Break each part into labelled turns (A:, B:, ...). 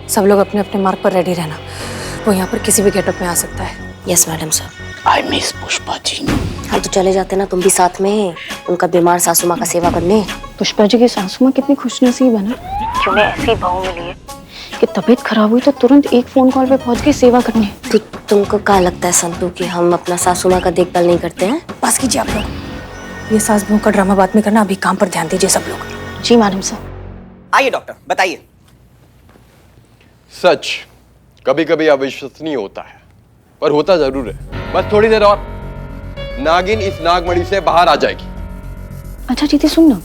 A: सब लोग अपने अपने मार्ग पर रेडी रहना। वो यहाँ पर किसी भी गेटअप में आ सकता है।
B: Yes madam sir.
C: I miss Pushpa ji.
B: हाँ तो चले जाते ना तुम भी साथ में, उनका बीमार सासू माँ का सेवा करने।
A: पुष्पा जी की सासू माँ कितनी खुशनसीब है ना, कि उन्हें ऐसी बहू मिली है कि तबीयत खराब हुई तो तुरंत एक फोन कॉल पे पहुंच के सेवा करने।
B: तो तुमको क्या लगता है संतू कि हम अपना सासू माँ का देखभाल नहीं करते हैं?
A: बस कीजिए आप लोग, ये सास बहू का ड्रामा बाद में करना, अभी काम पर ध्यान दीजिए सब लोग। जी मैडम सर।
C: आइए डॉक्टर बताइए।
D: सच कभी कभी अविश्वसनीय होता है, पर होता जरूर है। बस थोड़ी देर और नागिन इस नागमणि से बाहर आ जाएगी।
A: अच्छा जीती सुन ना,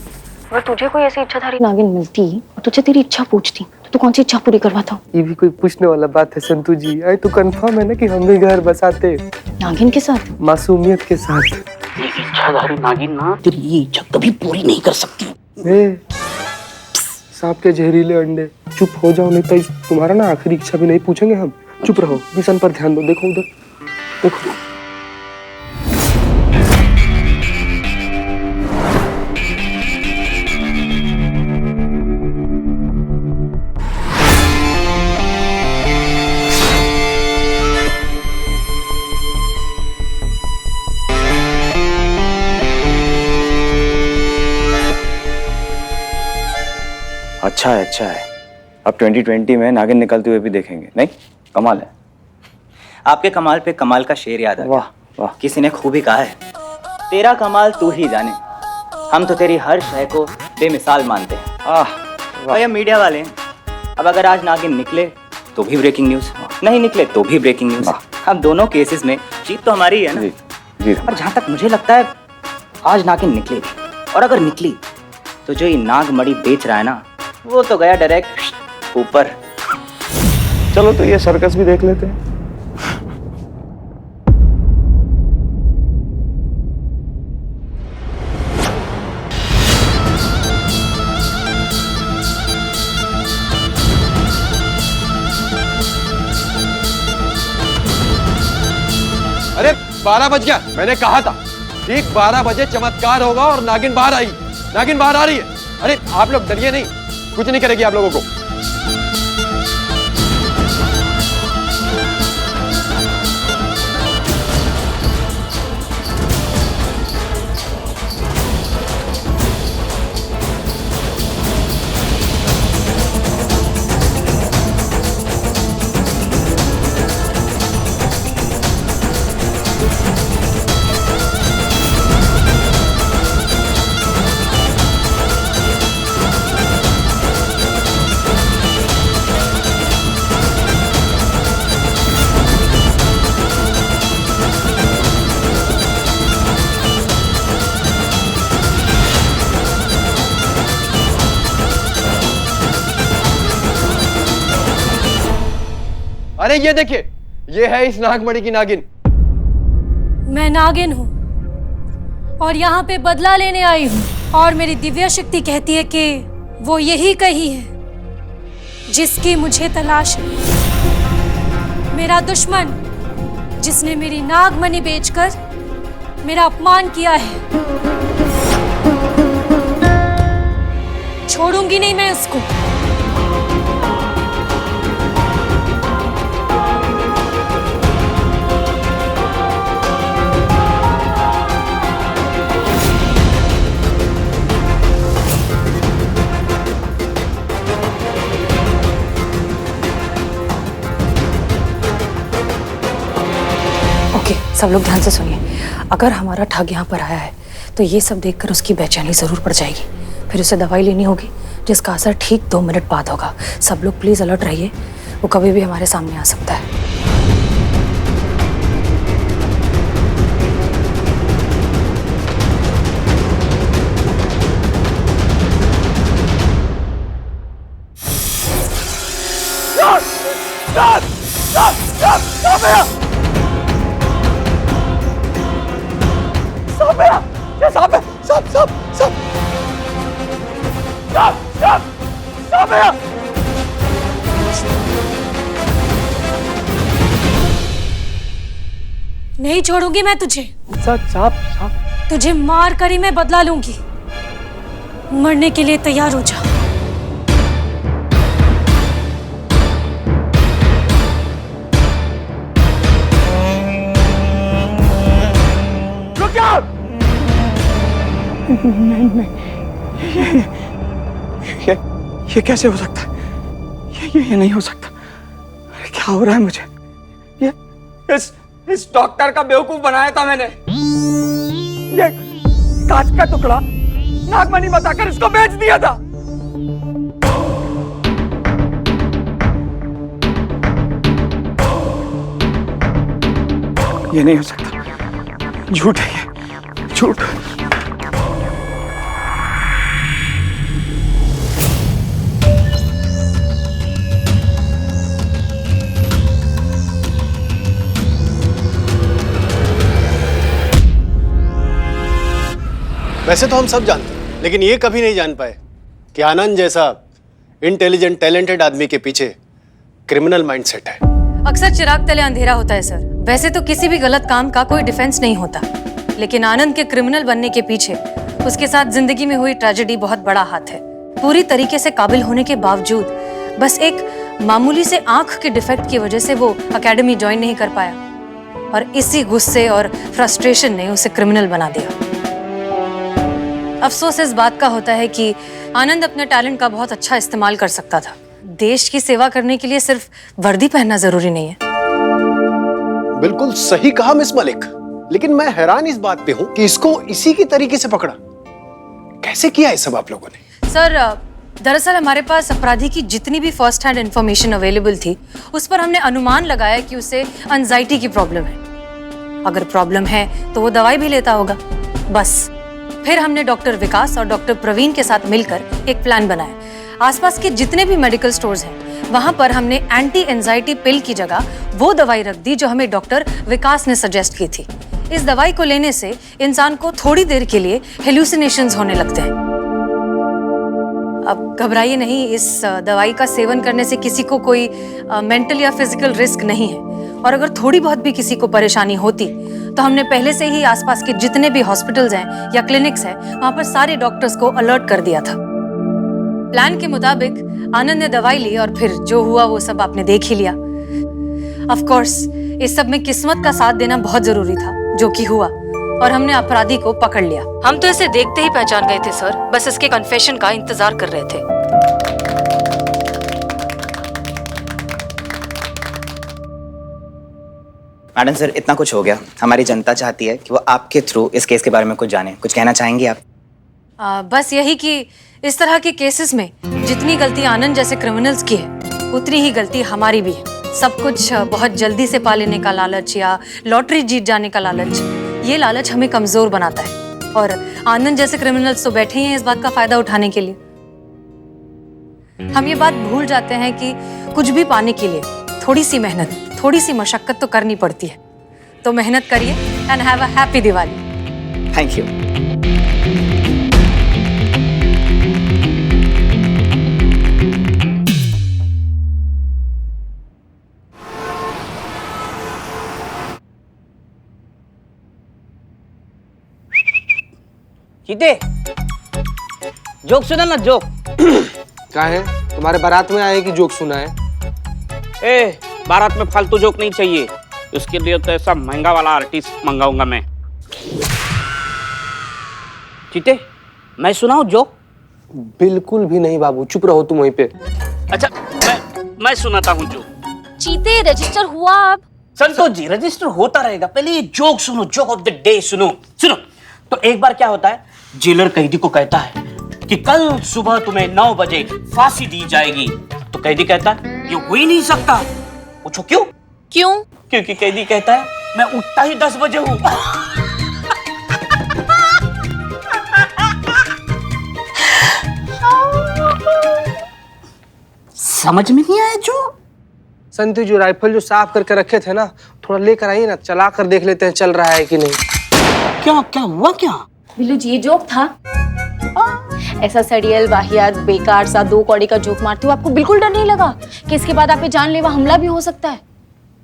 A: अगर तुझे कोई ऐसी इच्छाधारी नागिन मिलती और तुझे तेरी इच्छा पूछती तो तू कौन सी इच्छा पूरी करवाता?
E: ये भी कोई पूछने वाला बात है संतू जी? आई तो कंफर्म है ना कि हम भी घर बसाते
A: नागिन के साथ,
E: मासूमियत के साथ।
C: एक इच्छाधारी नागिन ना तेरी ये इच्छा कभी पूरी नहीं कर सकती।
E: सांप के जहरीले अंडे, चुप हो जाओ नहीं तो तुम्हारा ना आखिरी इच्छा भी नहीं पूछेंगे हम। चुप रहो, मिशन पर ध्यान दो। देखो उधर देखो।
F: अच्छा है। अब 2020 में नागिन निकलते हुए भी देखेंगे। नहीं, कमाल है।
C: आपके कमाल पे कमाल का शेर याद आ गया।
F: वाह वाह।
C: किसी ने खूबी कहा है, तेरा कमाल तू ही जाने, हम तो तेरी हर शय को बेमिसाल मानते हैं। और ये मीडिया वाले, अब अगर आज नागिन निकले तो भी ब्रेकिंग न्यूज, नहीं निकले तो भी ब्रेकिंग न्यूज। अब दोनों केसेस में जीत तो हमारी ही है ना।
F: जी।
C: और जहां तक मुझे लगता है आज नागिन निकलेगी, और अगर निकली तो जो ये नागमणि बेच रहा है ना, वो तो गया डायरेक्ट ऊपर।
F: चलो तो ये सर्कस भी देख लेते हैं।
D: अरे 12 बज गया, मैंने कहा था ठीक 12 बजे चमत्कार होगा और नागिन बाहर आई। नागिन बाहर आ रही है। अरे आप लोग डरिए नहीं, कुछ नहीं करेगी आप लोगों को। अरे ये देखिए, ये है इस नागमणि की नागिन।
G: मैं नागिन हूँ और यहाँ पे बदला लेने आई हूँ, और मेरी दिव्य शक्ति कहती है कि वो यही कही है जिसकी मुझे तलाश है। मेरा दुश्मन जिसने मेरी नागमणि बेचकर मेरा अपमान किया है, छोड़ूंगी नहीं मैं उसको।
A: सब लोग ध्यान से सुनिए, अगर हमारा ठग यहाँ पर आया है तो ये सब देखकर उसकी बेचैनी जरूर पड़ जाएगी। फिर उसे दवाई लेनी होगी जिसका असर ठीक 2 मिनट बाद होगा। सब लोग प्लीज अलर्ट रहिए, वो कभी भी हमारे सामने आ सकता है।
G: नहीं छोड़ूंगी मैं तुझे।
E: सांप।
G: तुझे मार कर ही मैं बदला लूंगी। मरने के लिए तैयार हो जा।
F: ये कैसे हो सकता है? ये नहीं हो सकता। अरे क्या हो रहा है मुझे? ये इस डॉक्टर का बेवकूफ बनाया था मैंने। ये कांच का टुकड़ा नागमणि बताकर इसको बेच दिया था। ये नहीं हो सकता, झूठ है ये, झूठ।
H: वैसे तो हम सब जानते हैं, लेकिन ये कभी नहीं जान पाए कि आनंद जैसा इंटेलिजेंट टैलेंटेड आदमी के पीछे क्रिमिनल माइंडसेट है।
G: अक्सर चिराग तले अंधेरा होता है सर। वैसे तो किसी भी गलत काम का कोई डिफेंस नहीं होता, लेकिन आनंद के क्रिमिनल बनने के पीछे उसके साथ जिंदगी में हुई ट्रेजेडी बहुत बड़ा हाथ है। पूरी तरीके से काबिल होने के बावजूद बस एक मामूली से आंख के डिफेक्ट की वजह से वो एकेडमी ज्वाइन नहीं कर पाया, और इसी गुस्से और फ्रस्ट्रेशन ने उसे क्रिमिनल बना दिया। अफसोस इस बात का होता है कि आनंद अपने टैलेंट का बहुत अच्छा इस्तेमाल कर सकता था। देश की सेवा करने के लिए सिर्फ वर्दी पहनना जरूरी नहीं है।
H: बिल्कुल सही कहा मिस मलिक, लेकिन मैं हैरान इस बात पे हूं कि इसको इसी की तरीके से पकड़ा कैसे किया है सब आप लोगों ने?
G: सर, दरअसल हमारे पास अपराधी की जितनी भी फर्स्ट हैंड इंफॉर्मेशन अवेलेबल थी, उस पर हमने अनुमान लगाया कि उसे एंजाइटी की प्रॉब्लम है। अगर प्रॉब्लम है तो वो दवाई भी लेता होगा, बस। फिर हमने डॉक्टर विकास और डॉक्टर प्रवीण के साथ मिलकर एक प्लान बनाया। आसपास के जितने भी मेडिकल स्टोर्स हैं, वहां पर हमने एंटी एंजाइटी पिल की जगह वो दवाई रख दी जो हमें डॉक्टर विकास ने सजेस्ट की थी। इस दवाई को लेने से इंसान को थोड़ी देर के लिए हेलुसिनेशंस होने लगते हैं। अब घबराइए नहीं, इस दवाई का सेवन करने से किसी को कोई मेंटल या फिजिकल रिस्क नहीं है, और अगर थोड़ी बहुत भी किसी को परेशानी होती तो हमने पहले से ही आसपास के जितने भी हॉस्पिटल्स हैं या क्लिनिक्स हैं, वहां पर सारे डॉक्टर्स को अलर्ट कर दिया था। प्लान के मुताबिक आनंद ने दवाई ली और फिर जो हुआ वो सब आपने देख ही लिया। ऑफ कोर्स इस सब में किस्मत का साथ देना बहुत जरूरी था, जो कि हुआ, और हमने अपराधी को पकड़ लिया। हम तो इसे देखते ही पहचान गए थे सर, बस इसके कन्फेशन का इंतजार कर रहे थे।
C: मैडम सर, इतना कुछ हो गया, हमारी जनता चाहती है कि वो आपके थ्रू इस केस के बारे में कुछ जाने। कुछ कहना चाहेंगी आप?
G: बस यही कि इस तरह के केसेस में जितनी गलती आनंद जैसे क्रिमिनल्स की है, उतनी ही गलती हमारी भी है। सब कुछ बहुत जल्दी से पा लेने का लालच या लॉटरी जीत जाने का लालच, ये लालच हमें कमजोर बनाता है, और आनंद जैसे क्रिमिनल्स तो बैठे ही हैं इस बात का फायदा उठाने के लिए। हम ये बात भूल जाते हैं कि कुछ भी पाने के लिए थोड़ी सी मेहनत, थोड़ी सी मशक्कत तो करनी पड़ती है। तो मेहनत करिए and have a happy Diwali.
C: Thank you.
I: चीते, जोक सुना ना, जोक।
E: क्या है, तुम्हारे बारात में आए कि जोक सुना है?
I: ए, बारात में फालतू जोक नहीं चाहिए, उसके लिए तो ऐसा महंगा वाला आर्टिस्ट मंगाऊंगा मैं। चीते, मैं सुनाऊं जोक?
E: बिल्कुल भी नहीं बाबू, चुप रहो तुम वहीं पे।
I: अच्छा, मैं सुनाता हूँ जोक।
B: चीते, रजिस्टर हुआ अब?
I: संतोष जी, रजिस्टर होता रहेगा, पहले ये जोक सुनो, जोक ऑफ द डे सुनो। सुनो तो एक बार क्या होता है, जेलर कैदी को कहता है कि कल सुबह तुम्हें 9 बजे फांसी दी जाएगी। तो कैदी कहता है ये हो ही नहीं सकता। पूछो क्यों?
B: क्यों?
I: क्योंकि कैदी कहता है मैं उठता ही 10 बजे हूं। समझ में नहीं आया जो?
E: संतु जी, राइफल जो साफ करके रखे थे ना, थोड़ा लेकर आइए ना, चला कर देख लेते हैं चल रहा है कि नहीं।
I: क्या हुआ क्या?
J: बिल्लू जी, ये जोक था। ऐसा सड़ियल वाहियात बेकार सा 2 कौड़ी का जोक मारते हो, आपको बिल्कुल डर नहीं लगा कि इसके बाद आप पे जानलेवा हमला भी हो सकता है?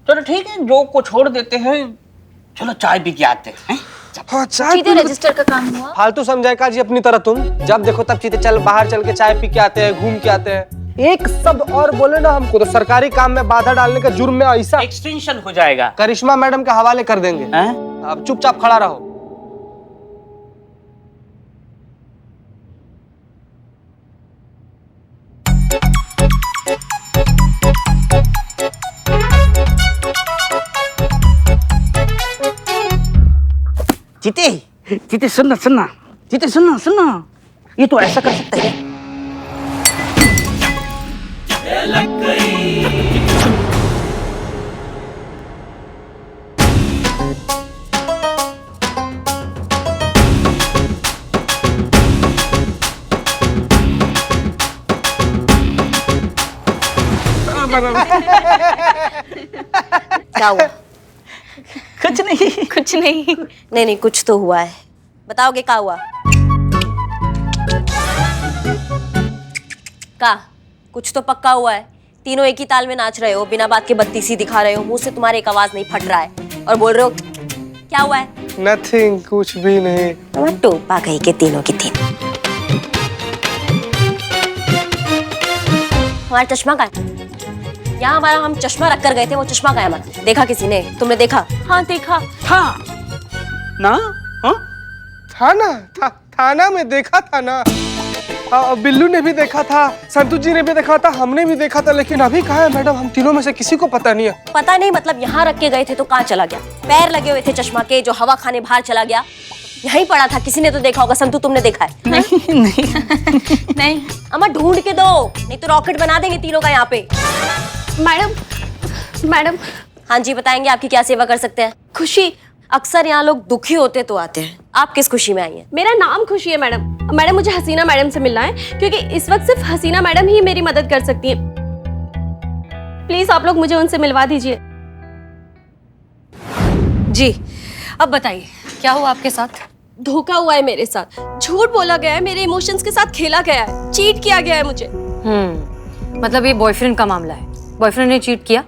I: चलो ठीक है, जोक को छोड़ देते हैं, चलो चाय पी के आते हैं।
E: हाँ,
J: चीते, रजिस्टर का काम हुआ?
E: फालतू समझाएगा जी अपनी तरह तुम, जब देखो तब चीते चल बाहर चल के चाय पी के आते हैं, घूम के आते हैं। एक शब्द और बोले ना हमको तो सरकारी काम में बाधा डालने का जुर्म में ऐसा
I: एक्सटेंशन हो जाएगा।
E: करिश्मा मैडम के हवाले कर देंगे। अब चुपचाप खड़ा रहो।
I: जीते जीते सुनना सुनना, जीते सुनना सुनना, ये तो ऐसा कर सकता है।
B: क्या हुआ?
I: कुछ नहीं।
J: कुछ नहीं।
B: नहीं नहीं, कुछ तो हुआ है। बताओगे क्या हुआ? का कुछ तो पक्का हुआ है। तीनों एक ही ताल में नाच रहे हो, बिना बात के बत्तीसी दिखा रहे हो, मुंह से तुम्हारे एक आवाज नहीं फट रहा है और बोल रहे हो क्या हुआ है?
E: नथिंग, कुछ भी नहीं।
B: टोपा कहीं के तीनों की तीन। हमारा चश्मा कहाँ है? यहाँ हमारा हम चश्मा रख कर गए थे, वो चश्मा कहाँ है हमारा? देखा किसी ने? तुमने देखा?
J: हाँ देखा।
I: था ना? हाँ
E: थाना थाना में देखा था ना। बिल्लू ने भी देखा था, संतू जी ने भी देखा था, हमने भी देखा था, लेकिन अभी कहाँ है मैडम? हम तीनों में से किसी को पता नहीं है।
B: पता नहीं मतलब यहाँ रख के गए थे तो कहाँ चला गया? पैर लगे हुए थे चश्मा के, जो हवा खाने बाहर चला गया। यहीं पड़ा था, किसी ने तो देखा होगा। संतू तुमने देखा है?
J: नहीं नहीं नहीं।
B: अम्मा ढूंढ के दो, नहीं तो रॉकेट बना देंगे तीनों का यहाँ पे।
J: मैडम।
B: हाँ जी, बताएंगे आपकी क्या सेवा कर सकते हैं?
J: खुशी।
B: अक्सर यहाँ लोग दुखी होते तो आते हैं, आप किस खुशी में आई हैं?
K: मेरा नाम खुशी है मैडम। मैडम मुझे हसीना मैडम से मिलना है, क्योंकि इस वक्त सिर्फ हसीना मैडम ही मेरी मदद कर सकती हैं। प्लीज आप लोग मुझे उनसे मिलवा दीजिए।
A: जी, अब बताइए क्या हुआ आपके साथ?
K: धोखा हुआ है मेरे साथ, झूठ बोला गया है, मेरे इमोशंस के साथ खेला गया है, चीट किया गया है मुझे।
A: मतलब ये बॉयफ्रेंड का मामला है? बॉयफ्रेंड ने चीट किया?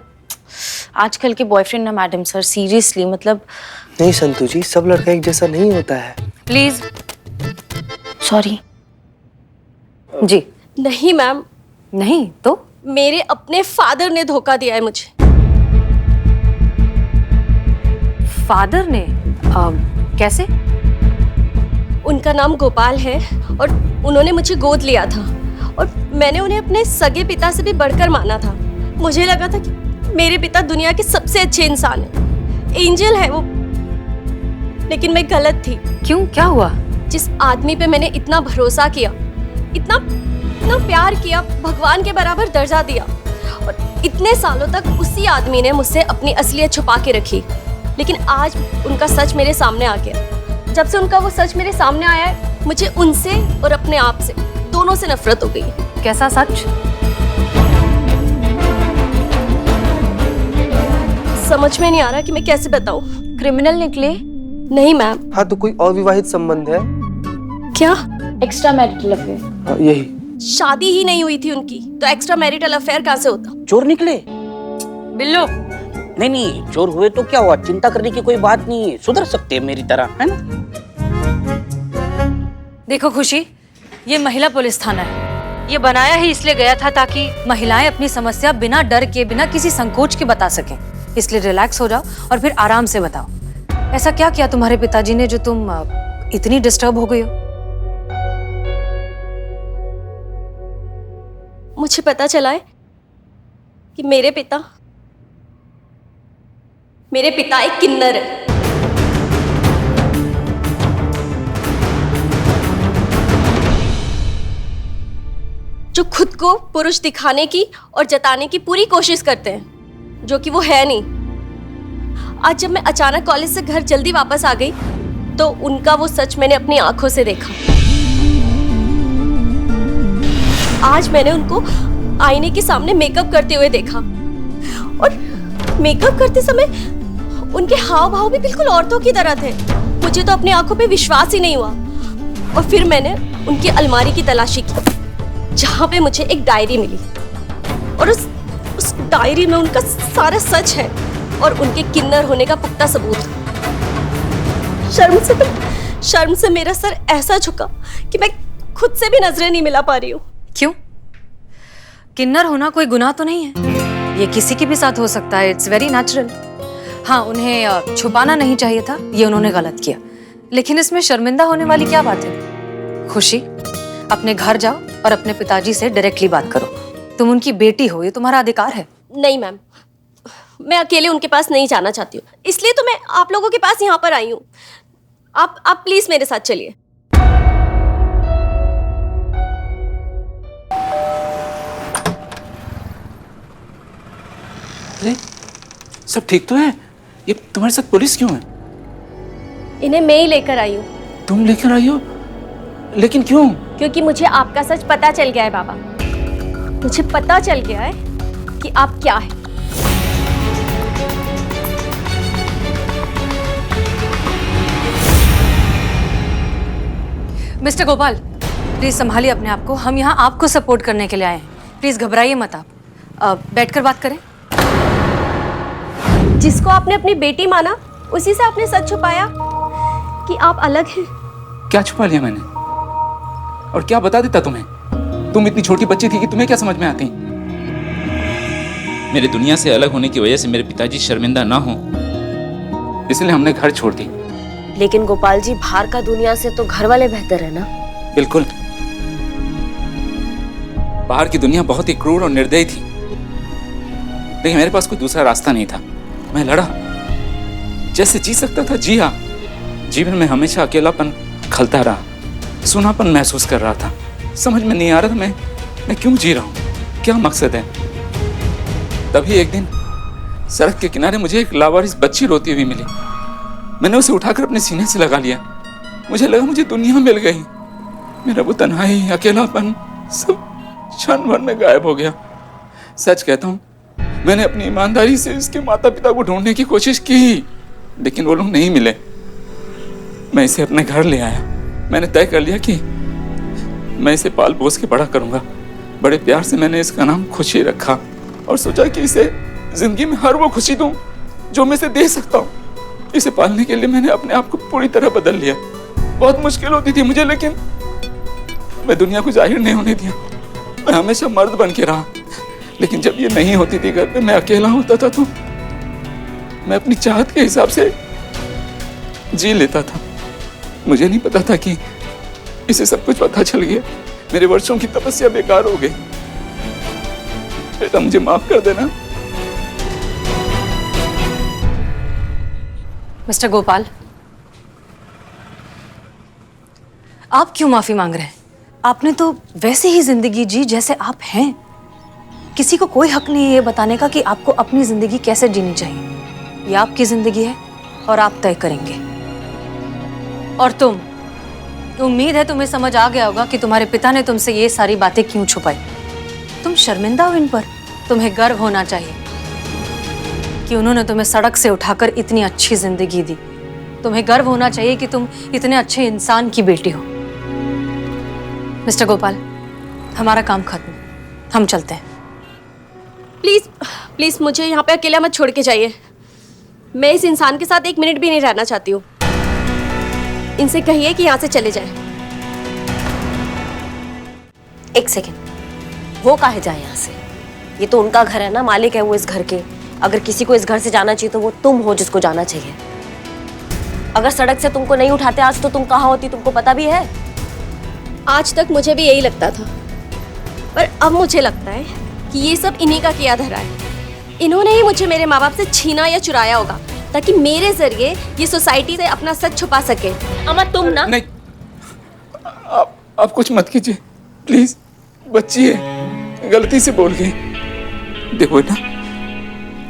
J: आजकल के बॉयफ्रेंड ना मैडम सर, सीरियसली मतलब।
E: नहीं संतू जी, सब लड़का एक जैसा नहीं होता है।
A: प्लीज।
J: सॉरी।
A: जी।
K: नहीं मैम।
A: नहीं तो?
K: मेरे अपने फादर ने धोखा दिया है मुझे।
A: फादर ने? कैसे?
K: उनका नाम गोपाल है और उन्होंने मुझे गोद लिया था और मैंने उन्हें अपने सगे पिता से भी बढ़कर माना था। मुझे लगा था कि मेरे पिता दुनिया के सबसे अच्छे इंसान हैं, एंजल है वो, लेकिन मैं गलत थी।
A: क्यों, क्या हुआ?
K: जिस आदमी पे मैंने इतना भरोसा किया, इतना प्यार किया, भगवान के बराबर दर्जा दिया, और इतने सालों तक उसी आदमी ने मुझसे अपनी असलियत छुपा के रखी। लेकिन आज उनका सच मेरे सामने आ गया। जब से उनका वो सच मेरे सामने आया है, मुझे उनसे और अपने आप से, दोनों से नफरत हो गई है।
A: कैसा सच?
K: समझ में नहीं आ रहा कि मैं कैसे बताऊं।
J: क्रिमिनल निकले?
K: नहीं मैम।
E: हाँ तो कोई अविवाहित संबंध है
K: क्या?
J: Extra marital affair.
E: हाँ, यही।
K: शादी ही नहीं हुई थी उनकी, तो एक्स्ट्रा मैरिटल अफेयर कहाँ से होता?
I: चोर निकले?
A: बिल्लू।
I: नहीं, चोर हुए तो क्या हुआ, चिंता करने की कोई बात नहीं है, सुधर सकते हैं मेरी तरह, है ना?
A: देखो खुशी, ये महिला पुलिस थाना है। ये बनाया ही इसलिए गया था ताकि महिलाएं अपनी समस्या बिना डर के, बिना किसी संकोच के बता सकें। इसलिए रिलैक्स हो जाओ और फिर आराम से बताओ, ऐसा क्या किया तुम्हारे पिताजी ने जो तुम इतनी डिस्टर्ब हो गई हो?
K: मुझे पता चला है कि मेरे पिता एक किन्नर है। जो खुद को पुरुष दिखाने की और जताने की पूरी कोशिश करते हैं, जो कि वो है नहीं। आज जब मैं अचानक कॉलेज से घर जल्दी वापस आ गई, तो उनका वो सच मैंने अपनी आंखों से देखा। आज मैंने उनको आईने के सामने मेकअप करते हुए देखा, और मेकअप करते समय उनके हाव भाव भी बिल्कुल औरतों की तरह थे। मुझे तो अपनी आंखों पे विश्वास ही नहीं हुआ। और फिर मैंने उनकी अलमारी की तलाशी की, जहां पे मुझे एक डायरी मिली, और उस डायरी में उनका सारा सच है और उनके किन्नर होने का पुख्ता सबूत। शर्म से मेरा सर ऐसा झुका कि मैं खुद से भी नजरें नहीं मिला पा रही हूँ।
A: क्यों? किन्नर होना कोई गुनाह तो नहीं है, ये किसी के भी साथ हो सकता है, इट्स वेरी नेचुरल। हाँ, उन्हें छुपाना नहीं चाहिए था, ये उन्होंने गलत किया, लेकिन इसमें शर्मिंदा होने वाली क्या बात है? खुशी, अपने घर जाओ और अपने पिताजी से डायरेक्टली बात करो। तुम उनकी बेटी हो, ये तुम्हारा अधिकार है।
K: नहीं मैम, मैं अकेले उनके पास नहीं जाना चाहती हूँ, इसलिए तो मैं आप लोगों के पास यहाँ पर आई हूँ। आप प्लीज मेरे साथ चलिए।
L: अरे सब ठीक तो है? ये तुम्हारे साथ पुलिस क्यों है?
K: इन्हें मैं ही लेकर आई हूँ।
L: तुम लेकर आई हो? लेकिन क्यों?
K: क्योंकि मुझे आपका सच पता चल गया है बाबा। मुझे पता चल गया है कि आप क्या है।
A: मिस्टर गोपाल, प्लीज संभालिए अपने आप को। हम यहाँ आपको सपोर्ट करने के लिए आए हैं। प्लीज घबराइए मत आप। बैठकर बात करें।
K: जिसको आपने अपनी बेटी माना, उसी से आपने सच छुपाया कि आप अलग हैं।
L: क्या छुपा लिया मैंने? और क्या बता देता तुम्हें? तुम इतनी छोटी बच्ची थी कि तुम्हें क्या समझ में आती? मेरे दुनिया से अलग होने की वजह से मेरे पिताजी शर्मिंदा ना हो, इसलिए हमने घर छोड़ दी।
B: लेकिन गोपाल जी, बाहर का दुनिया से तो घर वाले बेहतर है ना?
L: बिल्कुल। बाहर की दुनिया बहुत ही क्रूर और निर्दयी थी, लेकिन मेरे पास कोई दूसरा रास्ता नहीं था। मैं लड़ा, जैसे जी सकता था जिया। जीवन में हमेशा अकेलापन खलता रहा, सुनापन महसूस कर रहा था। समझ में नहीं आ रहा था मैं क्यों जी रहा हूँ, क्या मकसद है। तभी एक दिन सड़क के किनारे मुझे एक लावारिस बच्ची रोती हुई मिली। मैंने उसे उठाकर अपने सीने से लगा लिया। मुझे लगा मुझे दुनिया मिल गई। मेरा वो तन्हाई, अकेलापन सब क्षण भर में गायब हो गया। सच कहता हूँ, मैंने अपनी ईमानदारी से इसके माता पिता को ढूंढने की कोशिश की, लेकिन वो लोग नहीं मिले। मैं इसे अपने घर ले आया। मैंने तय कर लिया कि मैं इसे पाल पोस के बड़ा करूंगा। बड़े प्यार से मैंने इसका नाम खुशी रखा और सोचा कि इसे जिंदगी में हर वो खुशी दूं जो मैं इसे दे सकता हूँ। इसे पालने के लिए मैंने अपने आप को पूरी तरह बदल लिया। बहुत मुश्किल होती थी मुझे, लेकिन मैं दुनिया को जाहिर नहीं होने दिया। मैं हमेशा मर्द बन के रहा, लेकिन जब ये नहीं होती थी घर पे, मैं अकेला होता था तो मैं अपनी चाहत के हिसाब से जी लेता था। मुझे नहीं पता था कि इसे सब कुछ पता चल गया। मेरे वर्षों की तपस्या बेकार हो गई। बेटा मुझे माफ कर देना।
A: मिस्टर गोपाल, आप क्यों माफी मांग रहे हैं? आपने तो वैसे ही जिंदगी जी जैसे आप हैं। किसी को कोई हक नहीं है ये बताने का कि आपको अपनी जिंदगी कैसे जीनी चाहिए। ये आपकी जिंदगी है और आप तय करेंगे। और तुम, उम्मीद है तुम्हें समझ आ गया होगा कि तुम्हारे पिता ने तुमसे ये सारी बातें क्यों छुपाई। तुम शर्मिंदा हो इन पर। तुम्हें गर्व होना चाहिए कि उन्होंने तुम्हें सड़क से उठाकर इतनी अच्छी जिंदगी दी। तुम्हें गर्व होना चाहिए कि तुम इतने अच्छे इंसान की बेटी हो। मिस्टर गोपाल, हमारा काम खत्म, हम चलते हैं।
K: प्लीज प्लीज मुझे यहाँ पे अकेला मत छोड़ के जाइए। मैं इस इंसान के साथ 1 मिनट भी नहीं रहना चाहती हूँ। इनसे कहिए कि यहाँ से चले जाए।
B: एक सेकेंड, वो काहे जाए यहाँ से? ये तो उनका घर है ना, मालिक है वो इस घर के। अगर किसी को इस घर से जाना चाहिए तो वो तुम हो जिसको जाना चाहिए। अगर सड़क से तुमको नहीं उठाते आज तो तुम कहाँ होती, तुमको पता भी है?
K: आज तक मुझे भी यही लगता था, पर अब मुझे लगता है कि ये सब इन्हीं का किया धरा है। इन्होंने ही मुझे मेरे माँ बाप से छीना या चुराया होगा ताकि मेरे जरिए ये सोसाइटी से अपना सच छुपा सके। अमा तुम ना
L: नहीं, आप कुछ मत कीजिए प्लीज। बच्ची है, गलती से बोल गई। देखो बेटा,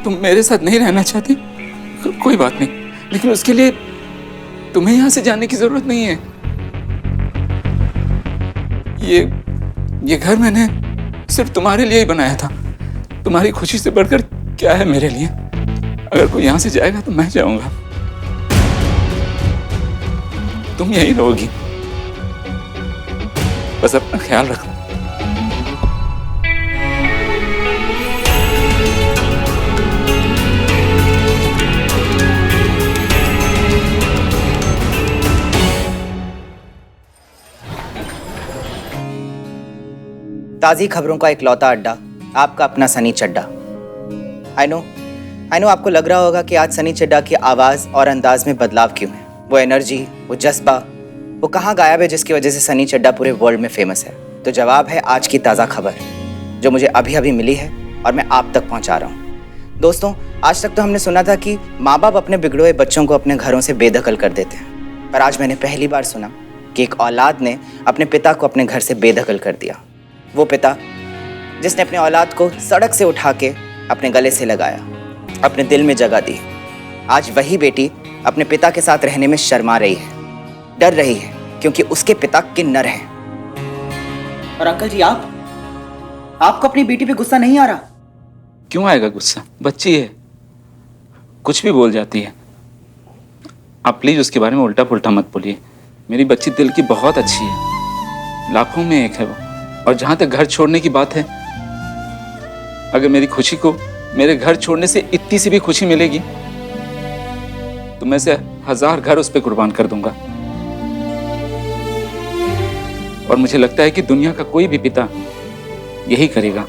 L: तुम मेरे साथ नहीं रहना चाहती, कोई बात नहीं, लेकिन उसके लिए तुम्हें यहाँ से जाने की जरूरत नहीं है। ये घर मैंने सिर्फ तुम्हारे लिए ही बनाया था। तुम्हारी खुशी से बढ़कर क्या है मेरे लिए। अगर कोई यहाँ से जाएगा तो मैं जाऊंगा। तुम यहीं रहोगी, बस अपना ख्याल रखना।
C: ताज़ी खबरों का इकलौता अड्डा, आपका अपना सनी चड्डा। आई नो आपको लग रहा होगा कि आज सनी चड्डा की आवाज़ और अंदाज में बदलाव क्यों है। वो एनर्जी, वो जज्बा, वो कहाँ गायब है जिसकी वजह से सनी चड्डा पूरे वर्ल्ड में फेमस है? तो जवाब है आज की ताज़ा खबर जो मुझे अभी अभी मिली है और मैं आप तक पहुँचा रहा हूँ। दोस्तों, आज तक तो हमने सुना था कि माँ बाप अपने बिगड़े हुए बच्चों को अपने घरों से बेदखल कर देते हैं, पर आज मैंने पहली बार सुना कि एक औलाद ने अपने पिता को अपने घर से बेदखल कर दिया। वो पिता जिसने अपने औलाद को सड़क से उठा के अपने गले से लगाया, अपने दिल में जगह दी, आज वही बेटी अपने पिता के साथ रहने में शर्मा रही है, डर रही है, क्योंकि उसके पिता किन्नर हैं। और अंकल जी, आपको अपनी बेटी पे गुस्सा नहीं आ रहा?
L: क्यों आएगा गुस्सा? बच्ची है, कुछ भी बोल जाती है। आप प्लीज उसके बारे में उल्टा पुल्टा मत बोलिए। मेरी बच्ची दिल की बहुत अच्छी है, लाखों में एक है वो। और जहां तक घर छोड़ने की बात है, अगर मेरी खुशी को मेरे घर छोड़ने से इतनी सी भी खुशी मिलेगी तो मैं से 1000 घर उस पर कुर्बान कर दूंगा। और मुझे लगता है कि दुनिया का कोई भी पिता यही करेगा।